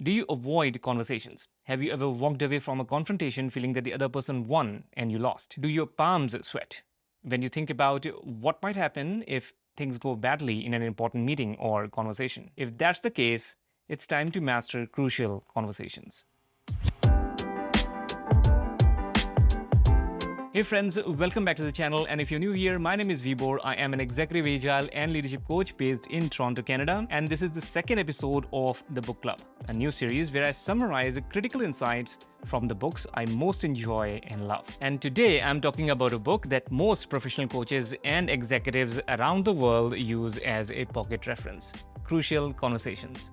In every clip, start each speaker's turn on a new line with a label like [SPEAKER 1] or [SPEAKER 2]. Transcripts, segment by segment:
[SPEAKER 1] Do you avoid conversations? Have you ever walked away from a confrontation feeling that the other person won and you lost? Do your palms sweat when you think about what might happen if things go badly in an important meeting or conversation? If that's the case, it's time to master crucial conversations. Hey friends, welcome back to the channel, and if you're new here, my name is Vibor. I am an executive agile and leadership coach based in Toronto, Canada, and this is the second episode of the Book Club, a new series where I summarize critical insights from the books I most enjoy and love. And today I'm talking about a book that most professional coaches and executives around the world use as a pocket reference: Crucial Conversations.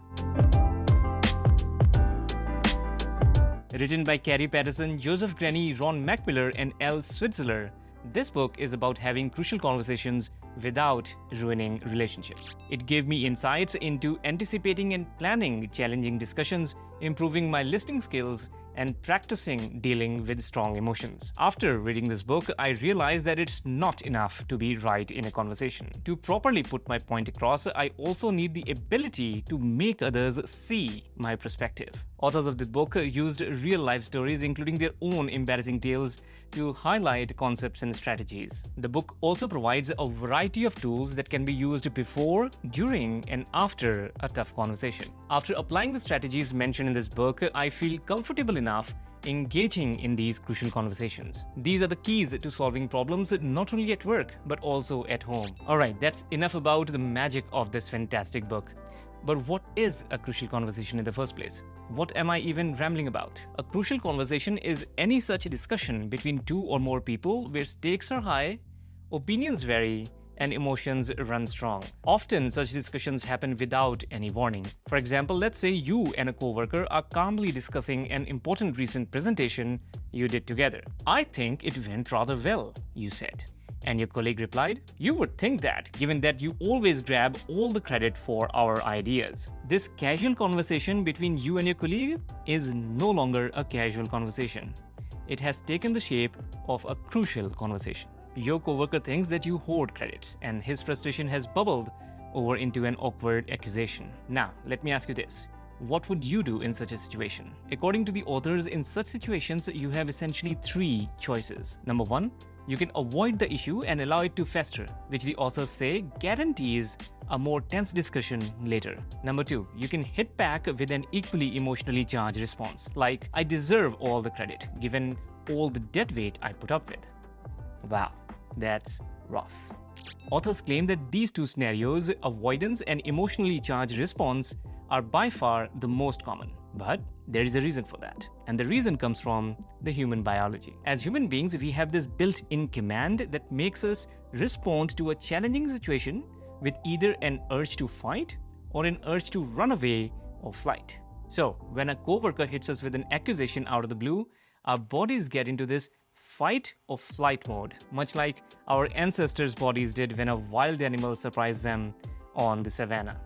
[SPEAKER 1] Written by Carrie Patterson, Joseph Grenny, Ron McMiller, and L. Switzler, this book is about having crucial conversations without ruining relationships. It gave me insights into anticipating and planning challenging discussions, improving my listening skills, and practicing dealing with strong emotions. After reading this book, I realized that it's not enough to be right in a conversation. To properly put my point across, I also need the ability to make others see my perspective. Authors of the book used real-life stories, including their own embarrassing tales, to highlight concepts and strategies. The book also provides a variety of tools that can be used before, during, and after a tough conversation. After applying the strategies mentioned in this book, I feel comfortable enough engaging in these crucial conversations. These are the keys to solving problems not only at work, but also at home. Alright, that's enough about the magic of this fantastic book. But what is a crucial conversation in the first place? What am I even rambling about? A crucial conversation is any such discussion between two or more people where stakes are high, opinions vary, and emotions run strong. Often, such discussions happen without any warning. For example, let's say you and a coworker are calmly discussing an important recent presentation you did together. "I think it went rather well," you said. And your colleague replied, "You would think that, given that you always grab all the credit for our ideas." This casual conversation between you and your colleague is no longer a casual conversation. It has taken the shape of a crucial conversation. Your coworker thinks that you hoard credits, and his frustration has bubbled over into an awkward accusation. Now, let me ask you this. What would you do in such a situation? According to the authors, in such situations, you have essentially three choices. Number one, you can avoid the issue and allow it to fester, which the authors say guarantees a more tense discussion later. Number two, you can hit back with an equally emotionally charged response, like, "I deserve all the credit, given all the dead weight I put up with." Wow, that's rough. Authors claim that these two scenarios, avoidance and emotionally charged response, are by far the most common. But there is a reason for that. And the reason comes from the human biology. As human beings, we have this built-in command that makes us respond to a challenging situation with either an urge to fight or an urge to run away or flight. So, when a coworker hits us with an accusation out of the blue, our bodies get into this fight or flight mode, much like our ancestors' bodies did when a wild animal surprised them on the savannah.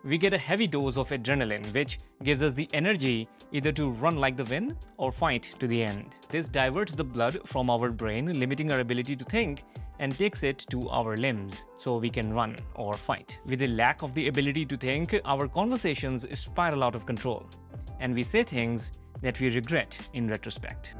[SPEAKER 1] We get a heavy dose of adrenaline, which gives us the energy either to run like the wind or fight to the end. This diverts the blood from our brain, limiting our ability to think, and takes it to our limbs so we can run or fight. With the lack of the ability to think, our conversations spiral out of control, and we say things that we regret in retrospect.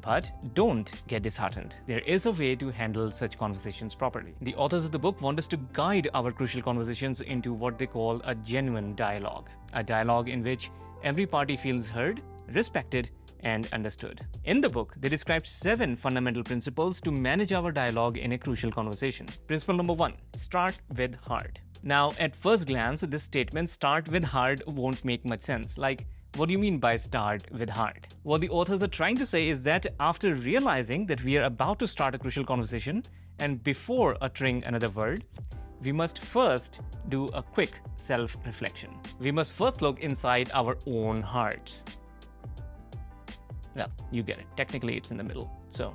[SPEAKER 1] But don't get disheartened. There is a way to handle such conversations properly. The authors of the book want us to guide our crucial conversations into what they call a genuine dialogue. A dialogue in which every party feels heard, respected, and understood. In the book, they describe 7 fundamental principles to manage our dialogue in a crucial conversation. Principle number 1, start with heart. Now, at first glance, this statement, "start with heart," won't make much sense. Like, what do you mean by start with heart? What the authors are trying to say is that after realizing that we are about to start a crucial conversation, and before uttering another word, we must first do a quick self-reflection. We must first look inside our own hearts. Well, you get it. Technically, it's in the middle. So,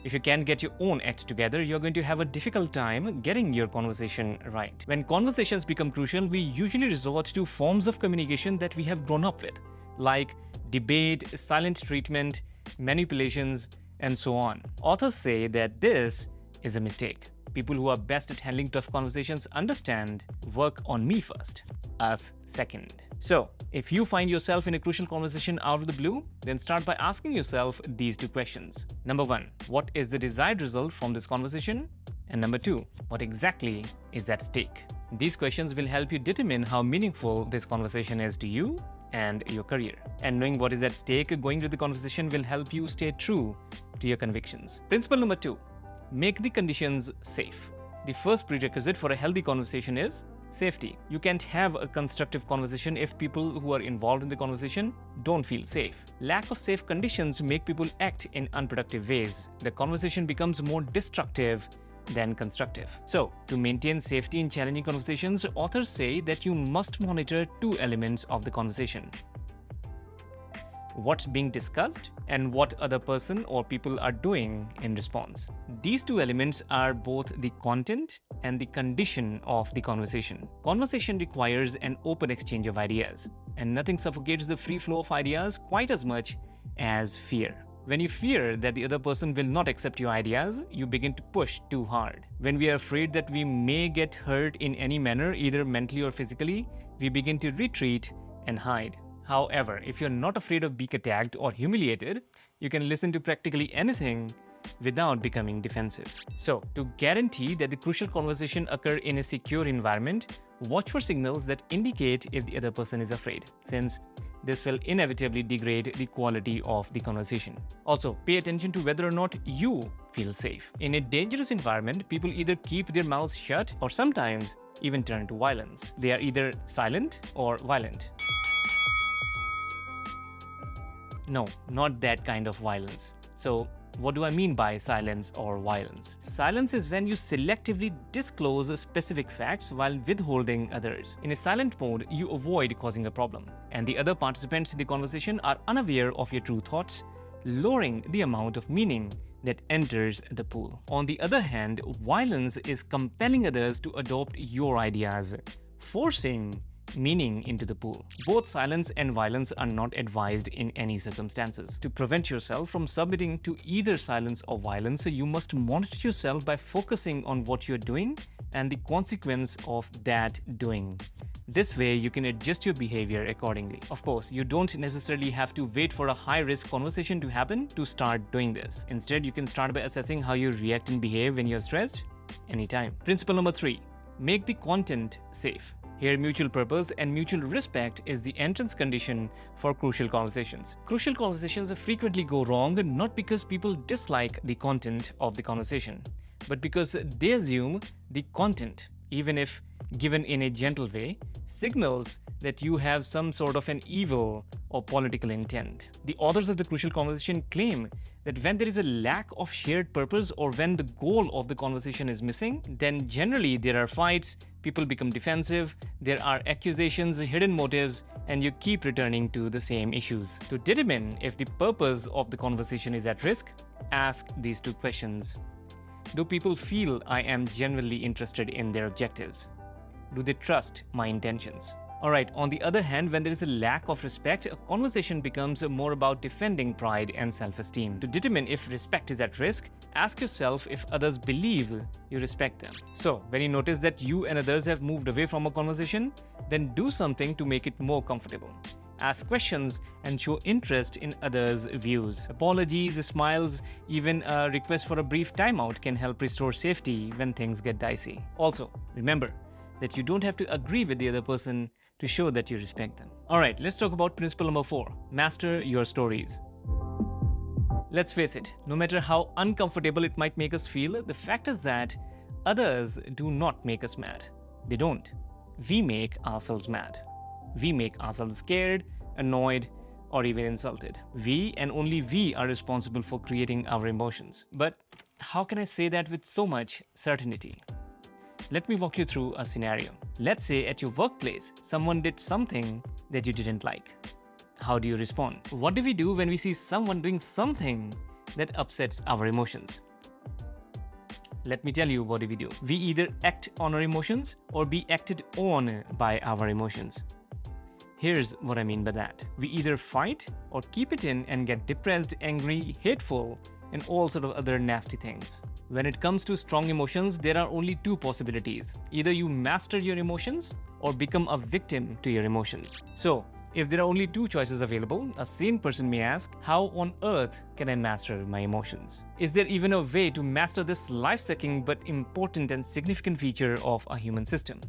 [SPEAKER 1] if you can't get your own act together, you're going to have a difficult time getting your conversation right. When conversations become crucial, we usually resort to forms of communication that we have grown up with, like debate, silent treatment, manipulations, and so on. Authors say that this is a mistake. People who are best at handling tough conversations understand work on me first, us second. So, if you find yourself in a crucial conversation out of the blue, then start by asking yourself these two questions. Number one, what is the desired result from this conversation? And number two, what exactly is at stake? These questions will help you determine how meaningful this conversation is to you and your career. And knowing what is at stake going to the conversation will help you stay true to your convictions. Principle number two, make the conditions safe. The first prerequisite for a healthy conversation is safety. You can't have a constructive conversation if people who are involved in the conversation don't feel safe. Lack of safe conditions make people act in unproductive ways. The conversation becomes more destructive than constructive. So, to maintain safety in challenging conversations, authors say that you must monitor two elements of the conversation: what's being discussed and what other person or people are doing in response. These two elements are both the content and the condition of the conversation. Conversation requires an open exchange of ideas, and nothing suffocates the free flow of ideas quite as much as fear. When you fear that the other person will not accept your ideas, you begin to push too hard. When we are afraid that we may get hurt in any manner, either mentally or physically, we begin to retreat and hide. However, if you're not afraid of being attacked or humiliated, you can listen to practically anything without becoming defensive. So, to guarantee that the crucial conversation occur in a secure environment, watch for signals that indicate if the other person is afraid, since this will inevitably degrade the quality of the conversation. Also, pay attention to whether or not you feel safe. In a dangerous environment, people either keep their mouths shut or sometimes even turn to violence. They are either silent or violent. No, not that kind of violence. So, what do I mean by silence or violence? Silence is when you selectively disclose specific facts while withholding others. In a silent mode, you avoid causing a problem, and the other participants in the conversation are unaware of your true thoughts, lowering the amount of meaning that enters the pool. On the other hand, violence is compelling others to adopt your ideas, forcing meaning into the pool. Both silence and violence are not advised in any circumstances. To prevent yourself from submitting to either silence or violence, you must monitor yourself by focusing on what you're doing and the consequence of that doing. This way, you can adjust your behavior accordingly. Of course, you don't necessarily have to wait for a high-risk conversation to happen to start doing this. Instead, you can start by assessing how you react and behave when you're stressed anytime. Principle number three, make the content safe. Here, mutual purpose and mutual respect is the entrance condition for crucial conversations. Crucial conversations frequently go wrong not because people dislike the content of the conversation, but because they assume the content, even if given in a gentle way, signals that you have some sort of an evil or political intent. The authors of the crucial conversation claim that when there is a lack of shared purpose or when the goal of the conversation is missing, then generally there are fights, people become defensive, there are accusations, hidden motives, and you keep returning to the same issues. To determine if the purpose of the conversation is at risk, ask these two questions. Do people feel I am genuinely interested in their objectives? Do they trust my intentions? Alright, on the other hand, when there is a lack of respect, a conversation becomes more about defending pride and self-esteem. To determine if respect is at risk, ask yourself if others believe you respect them. So, when you notice that you and others have moved away from a conversation, then do something to make it more comfortable. Ask questions and show interest in others' views. Apologies, smiles, even a request for a brief timeout can help restore safety when things get dicey. Also, remember that you don't have to agree with the other person to show that you respect them. Alright, let's talk about principle number 4. Master your stories. Let's face it, no matter how uncomfortable it might make us feel, the fact is that others do not make us mad. They don't. We make ourselves mad. We make ourselves scared, annoyed, or even insulted. We and only we are responsible for creating our emotions. But how can I say that with so much certainty? Let me walk you through a scenario. Let's say at your workplace, someone did something that you didn't like. How do you respond? What do we do when we see someone doing something that upsets our emotions? Let me tell you what do we do. We either act on our emotions or be acted on by our emotions. Here's what I mean by that. We either fight or keep it in and get depressed, angry, hateful, and all sort of other nasty things. When it comes to strong emotions, there are only two possibilities. Either you master your emotions or become a victim to your emotions. So, if there are only two choices available, a sane person may ask, how on earth can I master my emotions? Is there even a way to master this life-sucking but important and significant feature of a human system?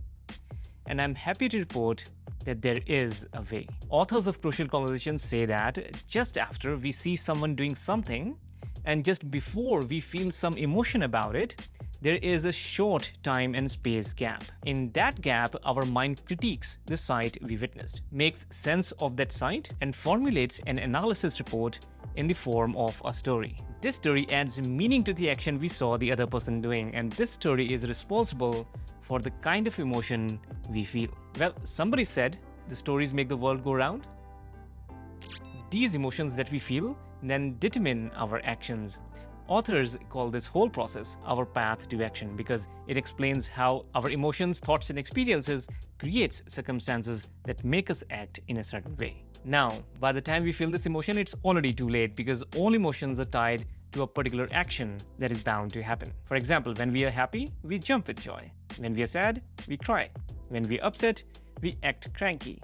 [SPEAKER 1] And I'm happy to report that there is a way. Authors of Crucial Conversations say that just after we see someone doing something, and just before we feel some emotion about it, there is a short time and space gap. In that gap, our mind critiques the sight we witnessed, makes sense of that sight, and formulates an analysis report in the form of a story. This story adds meaning to the action we saw the other person doing, and this story is responsible for the kind of emotion we feel. Well, somebody said the stories make the world go round. These emotions that we feel then determine our actions. Authors call this whole process our path to action because it explains how our emotions, thoughts, and experiences creates circumstances that make us act in a certain way. Now, by the time we feel this emotion, it's already too late because all emotions are tied to a particular action that is bound to happen. For example, when we are happy, we jump with joy. When we are sad, we cry. When we are upset, we act cranky.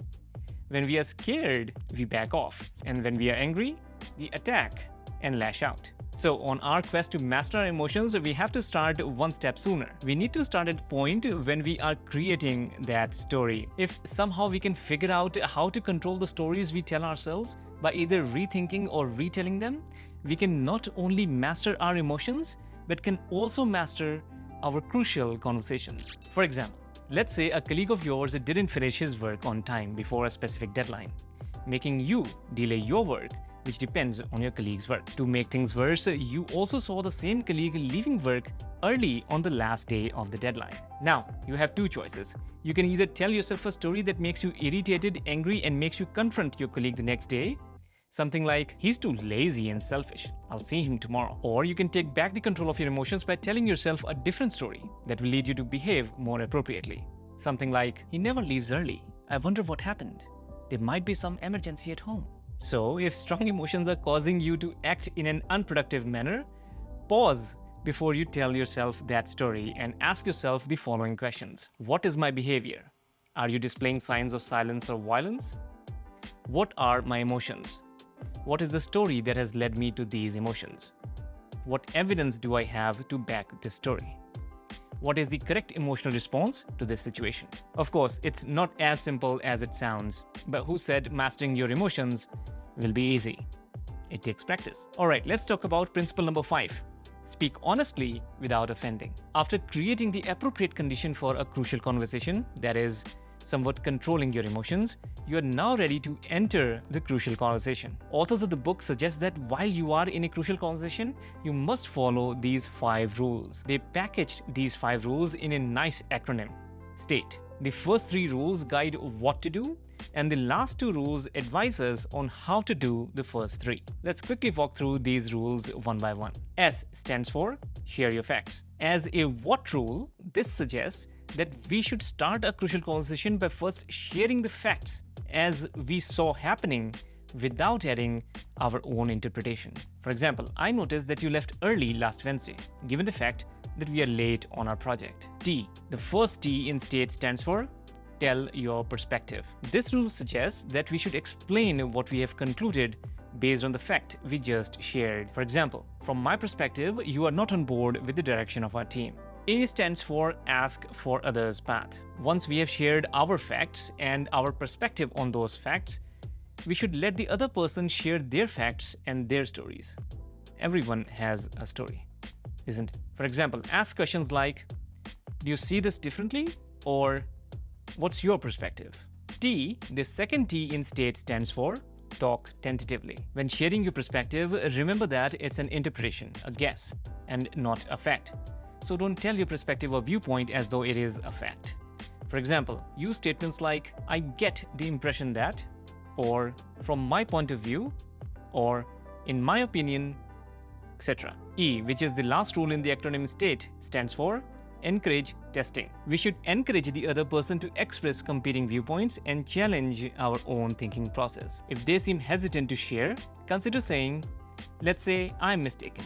[SPEAKER 1] When we are scared, we back off. And when we are angry, we attack and lash out. So on our quest to master our emotions, we have to start one step sooner. We need to start at point when we are creating that story. If somehow we can figure out how to control the stories we tell ourselves by either rethinking or retelling them, we can not only master our emotions, but can also master our crucial conversations. For example, let's say a colleague of yours didn't finish his work on time before a specific deadline, making you delay your work, which depends on your colleague's work. To make things worse, you also saw the same colleague leaving work early on the last day of the deadline. Now, you have two choices. You can either tell yourself a story that makes you irritated, angry, and makes you confront your colleague the next day. Something like, he's too lazy and selfish, I'll see him tomorrow. Or you can take back the control of your emotions by telling yourself a different story that will lead you to behave more appropriately. Something like, he never leaves early, I wonder what happened. There might be some emergency at home. So, if strong emotions are causing you to act in an unproductive manner, pause before you tell yourself that story and ask yourself the following questions. What is my behavior? Are you displaying signs of silence or violence? What are my emotions? What is the story that has led me to these emotions? What evidence do I have to back this story? What is the correct emotional response to this situation? Of course, it's not as simple as it sounds, but who said mastering your emotions will be easy? It takes practice. Alright, let's talk about principle number 5. Speak honestly without offending. After creating the appropriate condition for a crucial conversation, that is, somewhat controlling your emotions, you are now ready to enter the crucial conversation. Authors of the book suggest that while you are in a crucial conversation, you must follow these 5 rules. They packaged these 5 rules in a nice acronym. State. The first 3 rules guide what to do, and the last 2 rules advise us on how to do the first 3. Let's quickly walk through these rules one by one. S stands for share your facts. As a what rule, this suggests that we should start a crucial conversation by first sharing the facts as we saw happening without adding our own interpretation. For example, I noticed that you left early last Wednesday, given the fact that we are late on our project. T. The first T in state stands for tell your perspective. This rule suggests that we should explain what we have concluded based on the fact we just shared. For example, from my perspective, you are not on board with the direction of our team. A stands for ask for others' path. Once we have shared our facts and our perspective on those facts, we should let the other person share their facts and their stories. Everyone has a story, isn't it? For example, ask questions like, do you see this differently? Or, what's your perspective? T, the second T in state stands for talk tentatively. When sharing your perspective, remember that it's an interpretation, a guess, and not a fact. So don't tell your perspective or viewpoint as though it is a fact. For example, use statements like, I get the impression that, or from my point of view, or in my opinion, etc. E, which is the last rule in the acronym state, stands for encourage testing. We should encourage the other person to express competing viewpoints and challenge our own thinking process. If they seem hesitant to share, consider saying, let's say I'm mistaken.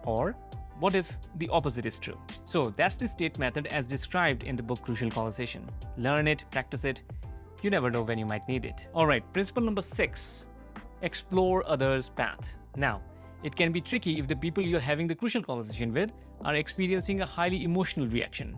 [SPEAKER 1] Or what if the opposite is true? So that's the state method as described in the book Crucial Conversation. Learn it, practice it. You never know when you might need it. All right, principle number 6, explore others' path. Now, it can be tricky if the people you're having the crucial conversation with are experiencing a highly emotional reaction,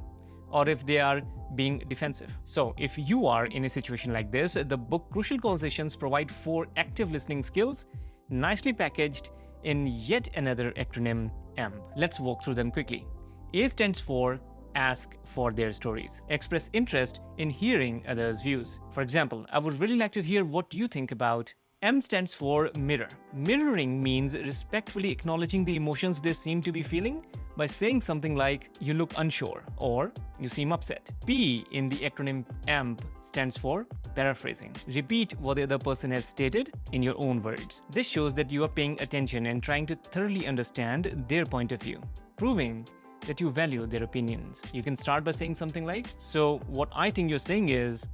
[SPEAKER 1] or if they are being defensive. So if you are in a situation like this, the book Crucial Conversations provide 4 active listening skills, nicely packaged in yet another acronym, AMP. Let's walk through them quickly. A stands for ask for their stories. Express interest in hearing others' views. For example, I would really like to hear what you think about. M stands for mirror. Mirroring means respectfully acknowledging the emotions they seem to be feeling by saying something like, you look unsure, or you seem upset. P in the acronym AMP stands for paraphrasing. Repeat what the other person has stated in your own words. This shows that you are paying attention and trying to thoroughly understand their point of view, proving that you value their opinions. You can start by saying something like, so what I think you're saying is,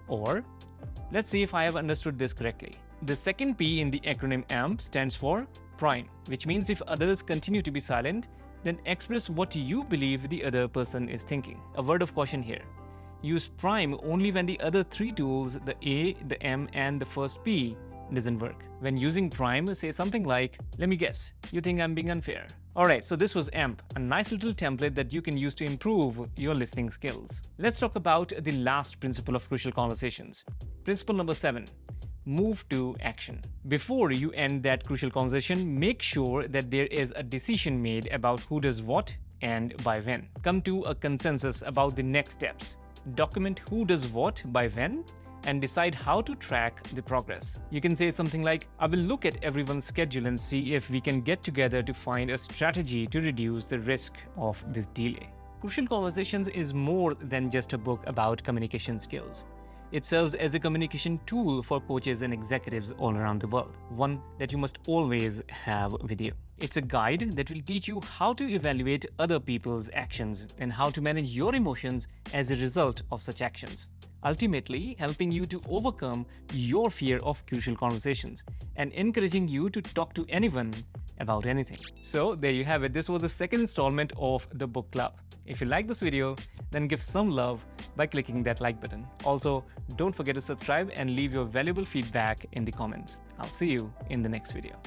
[SPEAKER 1] or let's see if I have understood this correctly. The second P in the acronym AMP stands for prime, which means if others continue to be silent, then express what you believe the other person is thinking. A word of caution here. Use prime only when the other 3 tools, the A, the M, and the first P, doesn't work. When using prime, say something like, let me guess, you think I'm being unfair. Alright, so this was AMP, a nice little template that you can use to improve your listening skills. Let's talk about the last principle of crucial conversations. Principle number 7. Move to action. Before you end that crucial conversation, make sure that there is a decision made about who does what and by when. Come to a consensus about the next steps. Document who does what by when and decide how to track the progress. You can say something like, I will look at everyone's schedule and see if we can get together to find a strategy to reduce the risk of this delay. Crucial Conversations is more than just a book about communication skills. It serves as a communication tool for coaches and executives all around the world, one that you must always have with you. It's a guide that will teach you how to evaluate other people's actions and how to manage your emotions as a result of such actions, ultimately helping you to overcome your fear of crucial conversations and encouraging you to talk to anyone about anything. So there you have it. This was the second installment of the book club. If you like this video, then give some love by clicking that like button. Also, don't forget to subscribe and leave your valuable feedback in the comments. I'll see you in the next video.